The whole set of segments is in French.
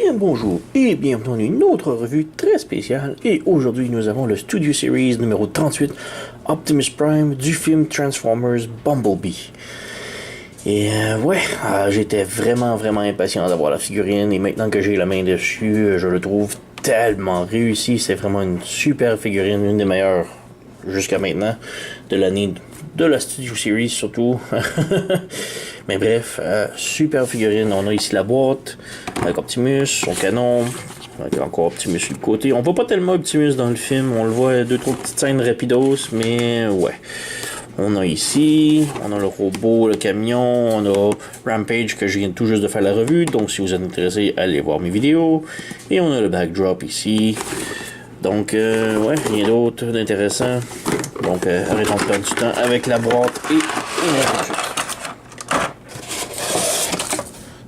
Bien bonjour et bienvenue dans une autre revue très spéciale. Et aujourd'hui nous avons le Studio Series numéro 38 Optimus Prime du film Transformers Bumblebee. Et j'étais vraiment impatient d'avoir la figurine et maintenant que j'ai la main dessus, je le trouve tellement réussi. C'est vraiment une super figurine, une des meilleures jusqu'à maintenant de l'année de la Studio Series surtout. Mais bref, super figurine. On a ici la boîte avec Optimus, son canon, avec encore Optimus sur le côté. On voit pas tellement Optimus dans le film, on le voit 2-3 petites scènes rapidos, mais ouais. On a ici, on a le robot, le camion, on a Rampage que je viens tout juste de faire la revue, donc si vous êtes intéressé, allez voir mes vidéos. Et on a le backdrop ici. Donc, rien d'autre d'intéressant. Donc, arrêtons de perdre du temps avec la boîte et tout.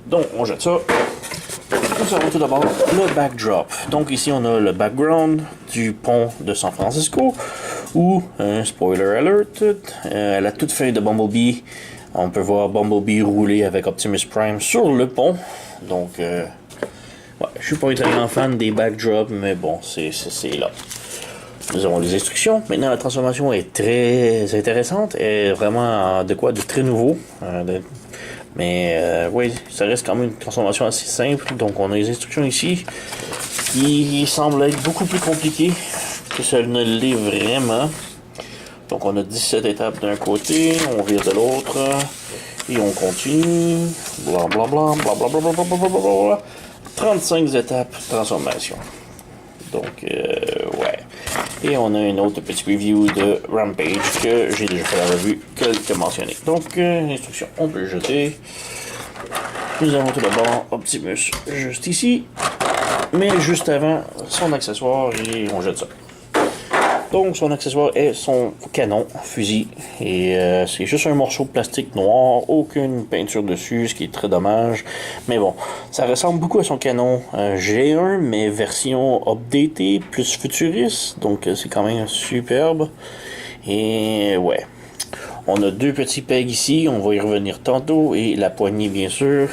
Donc, on jette ça. Nous avons tout d'abord le backdrop. Donc, ici, on a le background du pont de San Francisco, où, spoiler alert, à la toute fin de Bumblebee, on peut voir Bumblebee rouler avec Optimus Prime sur le pont. Donc, je suis pas un très grand fan des backdrops, mais bon, c'est là. Nous avons les instructions. Maintenant, la transformation est très intéressante et vraiment de très nouveau. Oui, ça reste quand même une transformation assez simple. Donc, on a les instructions ici qui semblent être beaucoup plus compliquées que ça ne l'est vraiment. Donc, on a 17 étapes d'un côté, on vire de l'autre et on continue. Blablabla, blablabla, blablabla. 35 étapes de transformation. Donc, Et on a une autre petite review de Rampage que j'ai déjà fait la revue que mentionné. Donc, instruction, on peut le jeter. Nous avons tout d'abord Optimus juste ici. Mais juste avant, son accessoire et on jette ça. Donc, son accessoire est son canon, fusil. Et c'est juste un morceau de plastique noir, aucune peinture dessus, ce qui est très dommage. Mais bon, ça ressemble beaucoup à son canon G1, mais version updatée, plus futuriste. Donc, c'est quand même superbe. Et ouais. On a deux petits pegs ici, on va y revenir tantôt. Et la poignée, bien sûr.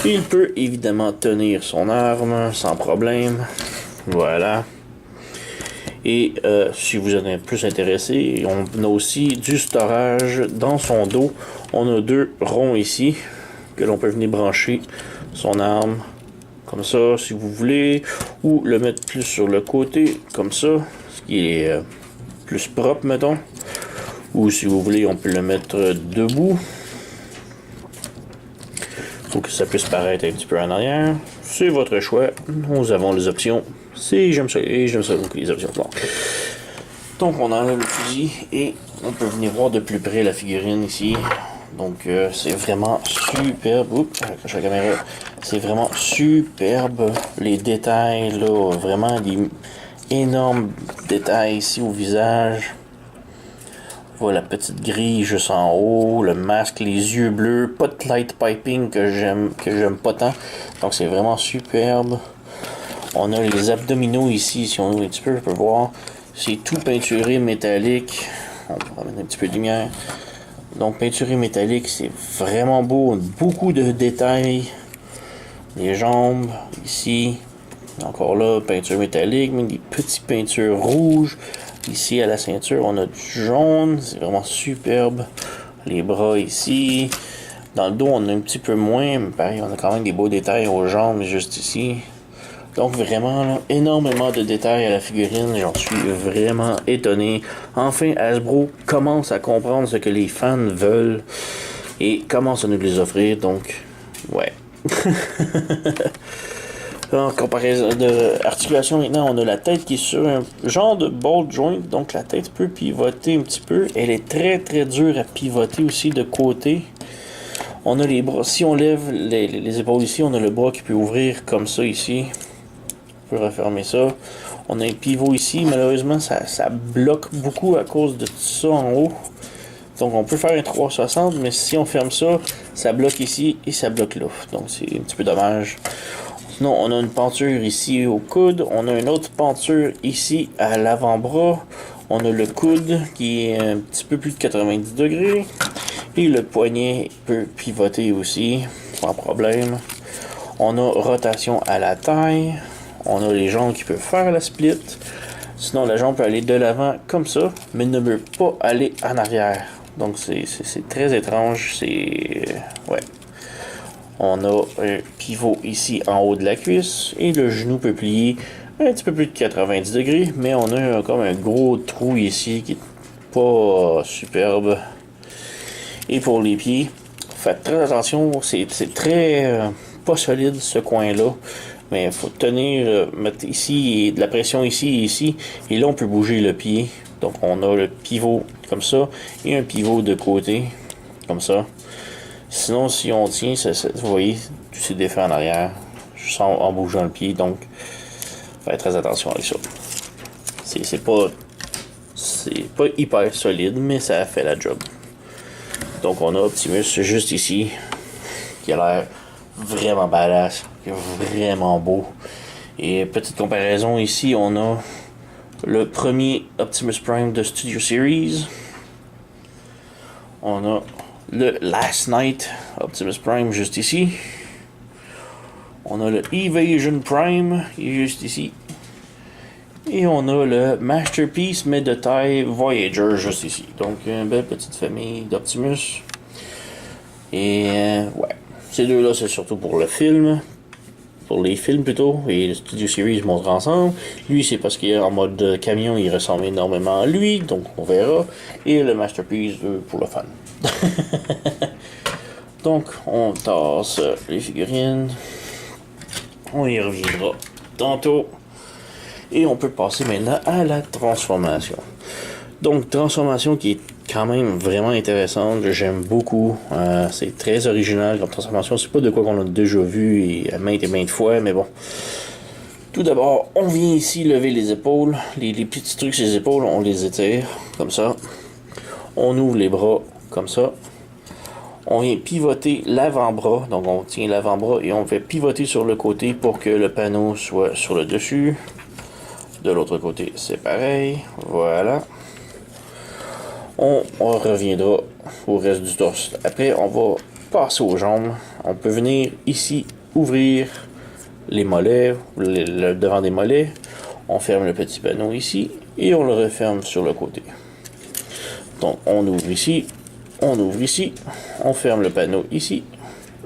Il peut évidemment tenir son arme sans problème. Voilà. Et si vous en êtes plus intéressé, on a aussi du storage dans son dos. On a deux ronds ici que l'on peut venir brancher son arme comme ça si vous voulez, ou le mettre plus sur le côté comme ça, ce qui est plus propre mettons. Ou si vous voulez, on peut le mettre debout pour que ça puisse paraître un petit peu en arrière. C'est votre choix. Nous avons les options. J'aime ça beaucoup les options. Bon. Donc on enlève le fusil et on peut venir voir de plus près la figurine ici. Donc c'est vraiment superbe. Oups, j'accroche la caméra. C'est vraiment superbe. Les détails là, vraiment des énormes détails ici au visage. Voilà, la petite grille juste en haut, le masque, les yeux bleus, pas de light piping que j'aime pas tant. Donc c'est vraiment superbe. On a les abdominaux ici, si on ouvre un petit peu, on peut voir. C'est tout peinturé métallique. On va mettre un petit peu de lumière. Donc peinturé métallique, c'est vraiment beau. Beaucoup de détails. Les jambes, ici. Encore là, peinture métallique, mais des petites peintures rouges. Ici, à la ceinture, on a du jaune. C'est vraiment superbe. Les bras ici. Dans le dos, on a un petit peu moins. Mais pareil, on a quand même des beaux détails aux jambes, juste ici. Donc vraiment, là, énormément de détails à la figurine. J'en suis vraiment étonné. Enfin, Hasbro commence à comprendre ce que les fans veulent. Et commence à nous les offrir. Donc, ouais. En comparaison de articulation, maintenant, on a la tête qui est sur un genre de ball joint. Donc, la tête peut pivoter un petit peu. Elle est très dure à pivoter aussi de côté. On a les bras. Si on lève les épaules ici, on a le bras qui peut ouvrir comme ça ici. On peut refermer ça. On a un pivot ici. Malheureusement, ça bloque beaucoup à cause de tout ça en haut. Donc, on peut faire un 360, mais si on ferme ça, ça bloque ici et ça bloque là. Donc, c'est un petit peu dommage. Sinon, on a une penture ici au coude. On a une autre penture ici à l'avant-bras. On a le coude qui est un petit peu plus de 90 degrés. Et le poignet peut pivoter aussi, sans problème. On a rotation à la taille. On a les jambes qui peuvent faire la split. Sinon, la jambe peut aller de l'avant comme ça, mais ne peut pas aller en arrière. Donc, c'est très étrange. Ouais. On a un pivot ici en haut de la cuisse. Et le genou peut plier un petit peu plus de 90 degrés. Mais on a comme un gros trou ici qui est pas superbe. Et pour les pieds, faites très attention. C'est très pas solide ce coin-là. Mais il faut tenir, mettre ici, de la pression ici et ici. Et là, on peut bouger le pied. Donc, on a le pivot comme ça. Et un pivot de côté, comme ça. Sinon, si on tient, vous voyez, tout s'est défait en arrière. Juste en bougeant le pied. Donc, faites très attention avec ça. C'est pas hyper solide, mais ça fait la job. Donc, on a Optimus juste ici, qui a l'air vraiment badass, vraiment beau. Et petite comparaison ici, on a le premier Optimus Prime de Studio Series. On a le Last Night Optimus Prime juste ici. On a le Evasion Prime juste ici. Et on a le Masterpiece mais de taille Voyager juste ici. Donc une belle petite famille d'Optimus. Et ouais. Ces deux-là, c'est surtout pour le film. Pour les films plutôt. Et le Studio Series montre ensemble. Lui, c'est parce qu'il est en mode camion, il ressemble énormément à lui. Donc, on verra. Et le Masterpiece pour le fun. Donc, on tasse les figurines. On y reviendra tantôt. Et on peut passer maintenant à la transformation. Donc, transformation qui est quand même vraiment intéressante, j'aime beaucoup, c'est très original comme transformation, c'est pas de quoi qu'on a déjà vu et maintes fois, mais bon. Tout d'abord, on vient ici lever les épaules, les petits trucs sur les épaules, on les étire, comme ça. On ouvre les bras, comme ça. On vient pivoter l'avant-bras, donc on tient l'avant-bras et on fait pivoter sur le côté pour que le panneau soit sur le dessus. De l'autre côté, c'est pareil, voilà. On reviendra au reste du torse. Après, on va passer aux jambes. On peut venir ici ouvrir les mollets, le devant des mollets. On ferme le petit panneau ici et on le referme sur le côté. Donc, on ouvre ici, on ferme le panneau ici,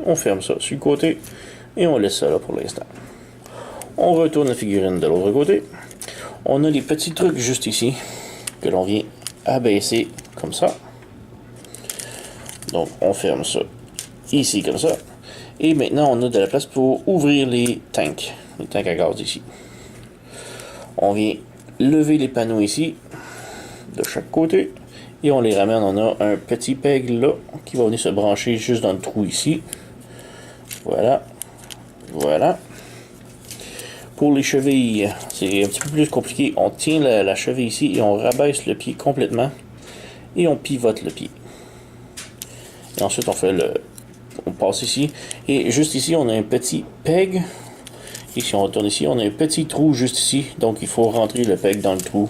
on ferme ça sur le côté et on laisse ça là pour l'instant. On retourne la figurine de l'autre côté. On a des petits trucs juste ici que l'on vient abaisser comme ça. Donc on ferme ça ici comme ça. Et maintenant on a de la place pour ouvrir les tanks à gaz ici. On vient lever les panneaux ici de chaque côté et on les ramène. On a un petit peg là qui va venir se brancher juste dans le trou ici. Voilà. Voilà. Pour les chevilles, c'est un petit peu plus compliqué. On tient la cheville ici et on rabaisse le pied complètement. Et on pivote le pied. Et ensuite, on passe ici. Et juste ici, on a un petit peg. Et si on retourne ici, on a un petit trou juste ici. Donc, il faut rentrer le peg dans le trou.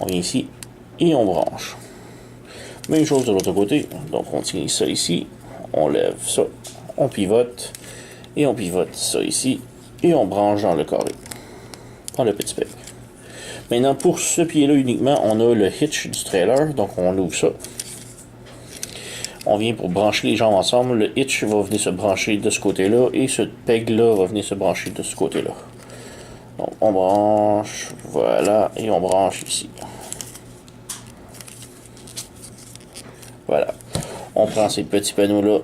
On vient ici et on branche. Même chose de l'autre côté. Donc, on tient ça ici. On lève ça. On pivote. Et on pivote ça ici. Et on branche dans le carré. Dans le petit peg. Maintenant, pour ce pied-là uniquement, on a le hitch du trailer. Donc, on ouvre ça. On vient pour brancher les jambes ensemble. Le hitch va venir se brancher de ce côté-là. Et ce peg-là va venir se brancher de ce côté-là. Donc, on branche. Voilà. Et on branche ici. Voilà. On prend ces petits panneaux-là.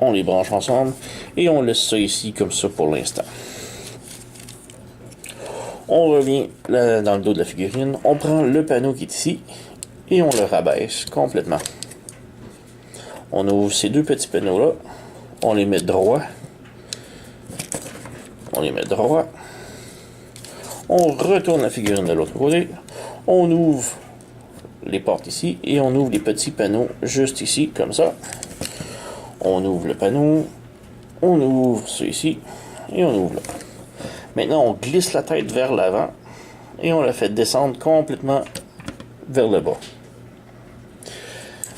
On les branche ensemble. Et on laisse ça ici comme ça pour l'instant. On revient là, dans le dos de la figurine, on prend le panneau qui est ici et on le rabaisse complètement. On ouvre ces deux petits panneaux là, on les met droit, on retourne la figurine de l'autre côté, on ouvre les portes ici et on ouvre les petits panneaux juste ici comme ça. On ouvre le panneau, on ouvre ça ici et on ouvre là. Maintenant, on glisse la tête vers l'avant et on la fait descendre complètement vers le bas.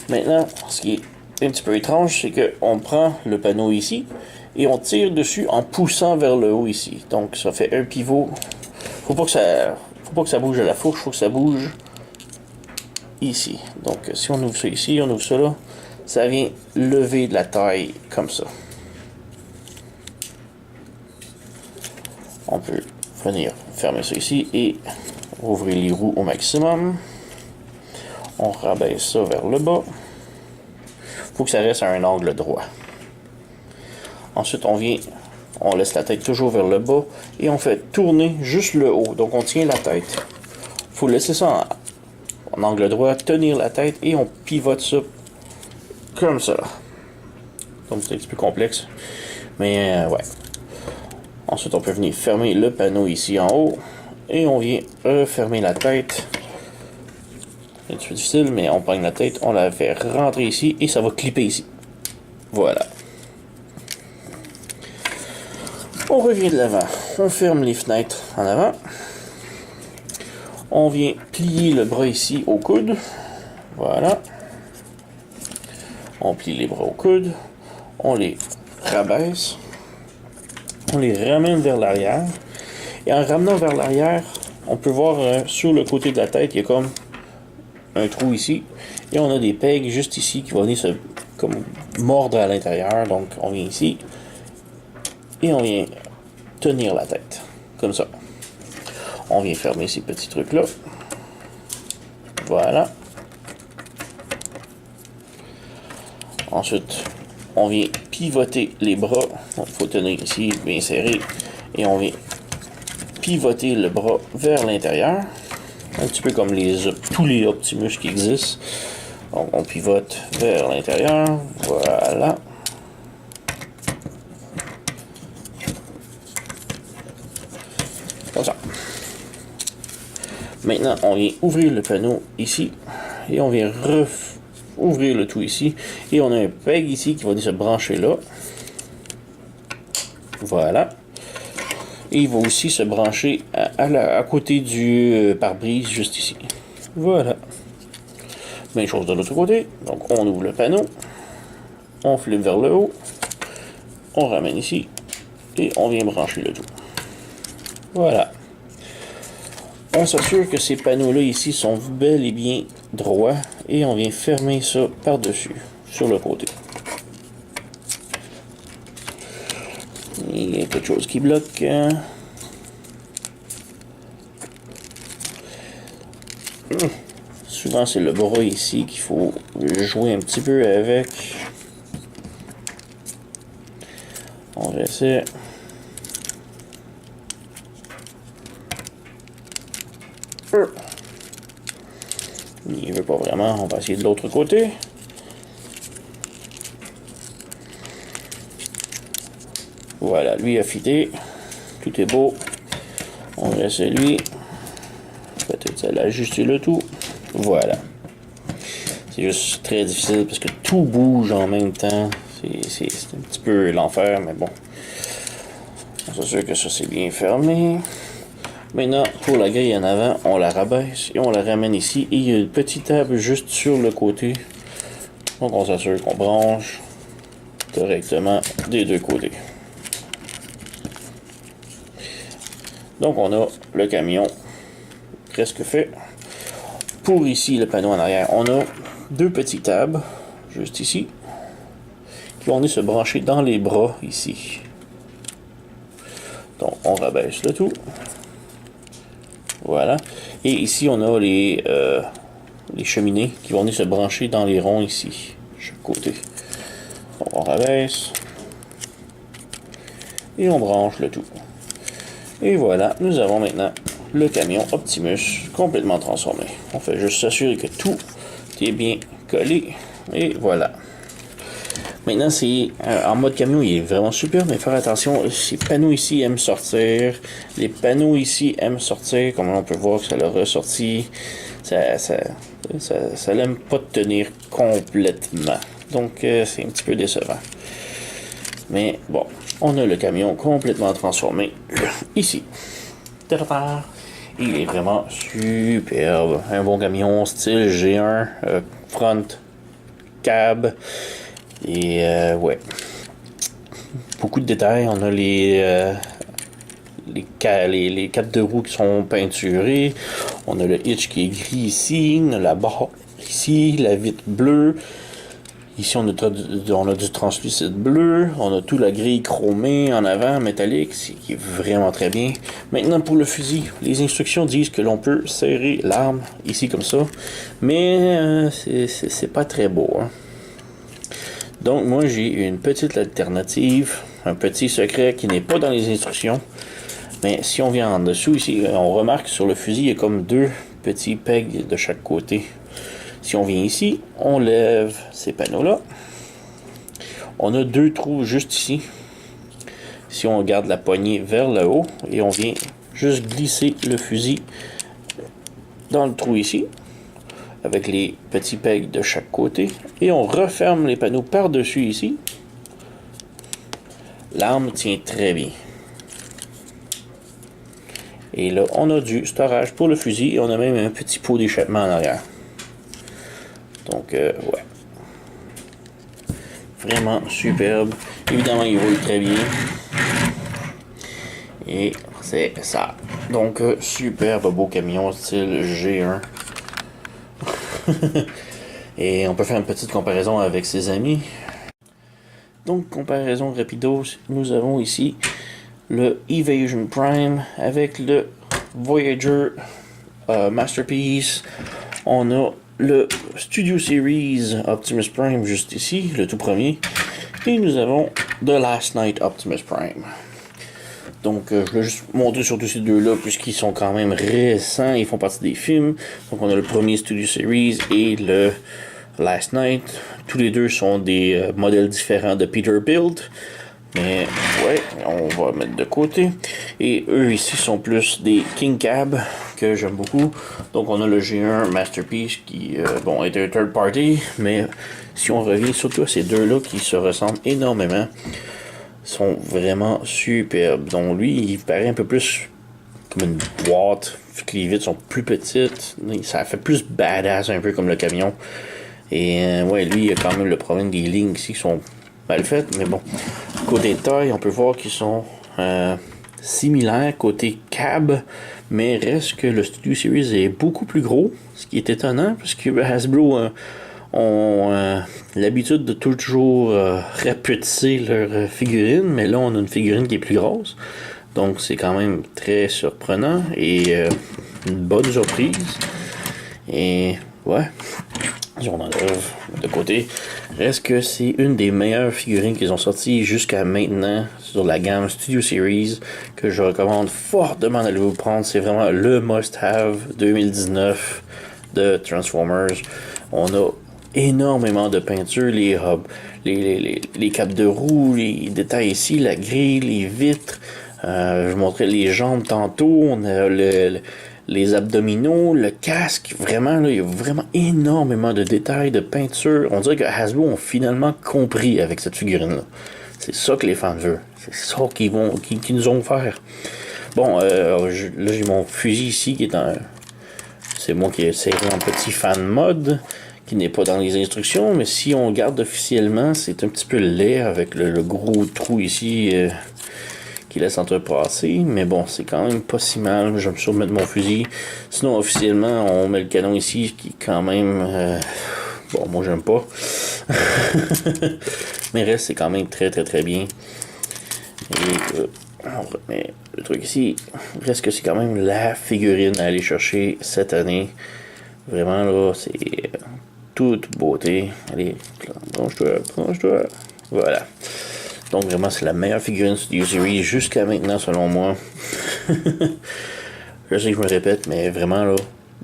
Maintenant, ce qui est un petit peu étrange, c'est qu'on prend le panneau ici et on tire dessus en poussant vers le haut ici. Donc ça fait un pivot. Faut pas que ça bouge à la fourche, faut que ça bouge ici. Donc si on ouvre ça ici, on ouvre ça là, ça vient lever de la taille comme ça. On peut venir fermer ça ici et ouvrir les roues au maximum. On rabaisse ça vers le bas. Faut que ça reste à un angle droit. Ensuite, on laisse la tête toujours vers le bas et on fait tourner juste le haut. Donc, on tient la tête. Faut laisser ça en angle droit, tenir la tête et on pivote ça comme ça. Donc, c'est un petit peu complexe. Mais, ouais. Ensuite, on peut venir fermer le panneau ici en haut et on vient refermer la tête. C'est un petit peu difficile, mais on prend la tête, on la fait rentrer ici et ça va clipper ici. Voilà. On revient de l'avant. On ferme les fenêtres en avant. On vient plier le bras ici au coude. Voilà. On plie les bras au coude. On les rabaisse. On les ramène vers l'arrière. Et en ramenant vers l'arrière, on peut voir sur le côté de la tête, il y a comme un trou ici. Et on a des pegs juste ici qui vont venir se comme mordre à l'intérieur. Donc on vient ici. Et on vient tenir la tête. Comme ça. On vient fermer ces petits trucs-là. Voilà. Ensuite, on vient pivoter les bras. Il faut tenir ici, bien serré. Et on vient pivoter le bras vers l'intérieur. Un petit peu comme tous les Optimus qui existent. Donc, on pivote vers l'intérieur. Voilà. Comme ça. Maintenant, on vient ouvrir le panneau ici. Et on vient ouvrir le tout ici. Et on a un peg ici qui va venir se brancher là. Voilà. Et il va aussi se brancher à côté du pare-brise juste ici. Voilà. Même chose de l'autre côté. Donc on ouvre le panneau. On flippe vers le haut. On ramène ici. Et on vient brancher le tout. Voilà. On s'assure que ces panneaux-là ici sont bel et bien droits. Et on vient fermer ça par-dessus, sur le côté. Il y a quelque chose qui bloque. Souvent, c'est le bras ici qu'il faut jouer un petit peu avec. On va essayer. Il veut pas vraiment. On va essayer de l'autre côté. Voilà, lui a fité. Tout est beau. On va essayer lui. Peut-être ça l'ajuster le tout. Voilà. C'est juste très difficile parce que tout bouge en même temps. C'est un petit peu l'enfer, mais bon. On s'assure que ça c'est bien fermé. Maintenant, pour la grille en avant, on la rabaisse et on la ramène ici. Et il y a une petite table juste sur le côté. Donc on s'assure qu'on branche correctement des deux côtés. Donc on a le camion presque fait. Pour ici, le panneau en arrière, on a deux petites tables, juste ici, qui vont venir se brancher dans les bras ici. Donc on rabaisse le tout. Voilà. Et ici, on a les cheminées qui vont venir se brancher dans les ronds ici, de chaque côté. Donc on rabaisse. Et on branche le tout. Et voilà, nous avons maintenant le camion Optimus complètement transformé. On fait juste s'assurer que tout est bien collé. Et voilà. Maintenant, c'est en mode camion, il est vraiment super, mais faire attention, ces panneaux ici aiment sortir. Les panneaux ici aiment sortir, comme on peut voir que ça l'a ressorti. Ça l'aime pas tenir complètement. Donc, c'est un petit peu décevant. Mais bon, on a le camion complètement transformé ici. Il est vraiment superbe. Un bon camion style G1, front cab. Et ouais. beaucoup de détails. On a les capes de roue qui sont peinturées. On a le hitch qui est gris ici. On a la barre ici, la vitre bleue. Ici, on a du translucide bleu. On a tout la grille chromée en avant, métallique, qui est vraiment très bien. Maintenant, pour le fusil, les instructions disent que l'on peut serrer l'arme ici comme ça. Mais c'est pas très beau. Hein. Donc, moi, j'ai une petite alternative, un petit secret qui n'est pas dans les instructions. Mais si on vient en dessous ici, on remarque sur le fusil, il y a comme deux petits pegs de chaque côté. Si on vient ici, on lève ces panneaux-là. On a deux trous juste ici. Si on garde la poignée vers le haut et on vient juste glisser le fusil dans le trou ici, avec les petits pegs de chaque côté, et on referme les panneaux par-dessus ici, l'arme tient très bien. Et là, on a du storage pour le fusil et on a même un petit pot d'échappement en arrière. Donc, ouais. Vraiment superbe. Évidemment, il roule très bien. Et c'est ça. Donc, superbe beau camion style G1. Et on peut faire une petite comparaison avec ses amis. Donc, comparaison rapido, nous avons ici le Evasion Prime avec le Voyager Masterpiece. On a le Studio Series Optimus Prime juste ici, le tout premier. Et nous avons The Last Night Optimus Prime. Donc, je vais juste montrer surtout ces deux-là, puisqu'ils sont quand même récents, ils font partie des films. Donc, on a le premier Studio Series et le Last Night. Tous les deux sont des modèles différents de Peterbilt. Mais, ouais, on va mettre de côté. Et eux ici sont plus des King Cab, que j'aime beaucoup. Donc, on a le G1 Masterpiece qui, bon, est un third party. Mais, si on revient surtout à ces deux-là qui se ressemblent énormément, sont vraiment superbes. Donc, lui, il paraît un peu plus comme une boîte, vu que les vitres sont plus petites. Ça fait plus badass, un peu comme le camion. Et, ouais, lui, il y a quand même le problème des lignes ici qui sont mal faites. Mais bon, côté taille, on peut voir qu'ils sont similaires côté cab, mais reste que le Studio Series est beaucoup plus gros, ce qui est étonnant, parce que Hasbro ont l'habitude de toujours rapetisser leurs figurines, mais là on a une figurine qui est plus grosse, donc c'est quand même très surprenant et une bonne surprise. Et ouais, on enlève de côté. Reste que c'est une des meilleures figurines qu'ils ont sorties jusqu'à maintenant sur la gamme Studio Series, que je recommande fortement d'aller vous prendre. C'est vraiment le must-have 2019 de Transformers. On a énormément de peinture, les capes de roue, les détails ici, la grille, les vitres. Je vous montrais les jambes tantôt. On a les abdominaux, le casque, vraiment, là, il y a vraiment énormément de détails, de peinture. On dirait que Hasbro ont finalement compris avec cette figurine-là. C'est ça que les fans veulent. C'est ça qu'ils nous ont offert. Bon, là, j'ai mon fusil ici qui est c'est moi qui ai serré en petit fan mode, qui n'est pas dans les instructions, mais si on regarde officiellement, c'est un petit peu laid avec le gros trou ici qui laisse entrepasser, mais bon, c'est quand même pas si mal. Je vais me remettre mon fusil. Sinon, officiellement, on met le canon ici, qui est quand même... bon, moi, j'aime pas. Mais reste, c'est quand même très, très, très bien. Et on remet le truc ici. Reste que c'est quand même la figurine à aller chercher cette année. Vraiment, là, c'est toute beauté. Allez, plonge-toi. Voilà. Donc vraiment, c'est la meilleure figurine Studio Series jusqu'à maintenant, selon moi. Je sais que je me répète, mais vraiment là,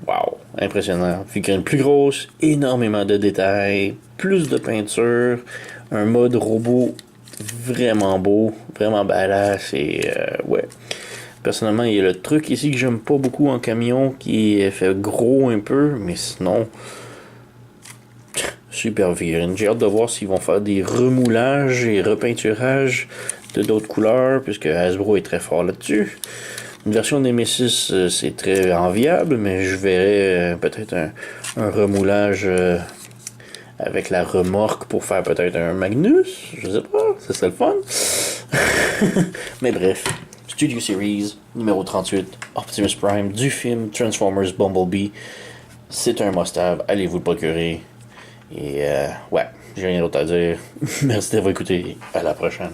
wow, impressionnant. Figurine plus grosse, énormément de détails, plus de peinture, un mode robot vraiment beau, vraiment badass et ouais. Personnellement, il y a le truc ici que j'aime pas beaucoup en camion qui est fait gros un peu, mais sinon... super figurine. J'ai hâte de voir s'ils vont faire des remoulages et repeinturages de d'autres couleurs, puisque Hasbro est très fort là-dessus. Une version Nemesis, c'est très enviable, mais je verrais peut-être un remoulage avec la remorque pour faire peut-être un Magnus. Je sais pas, ça serait le fun. Mais bref, Studio Series numéro 38, Optimus Prime du film Transformers Bumblebee. C'est un must-have, allez vous le procurer. Et ouais, j'ai rien d'autre à dire. Merci d'avoir écouté, à la prochaine.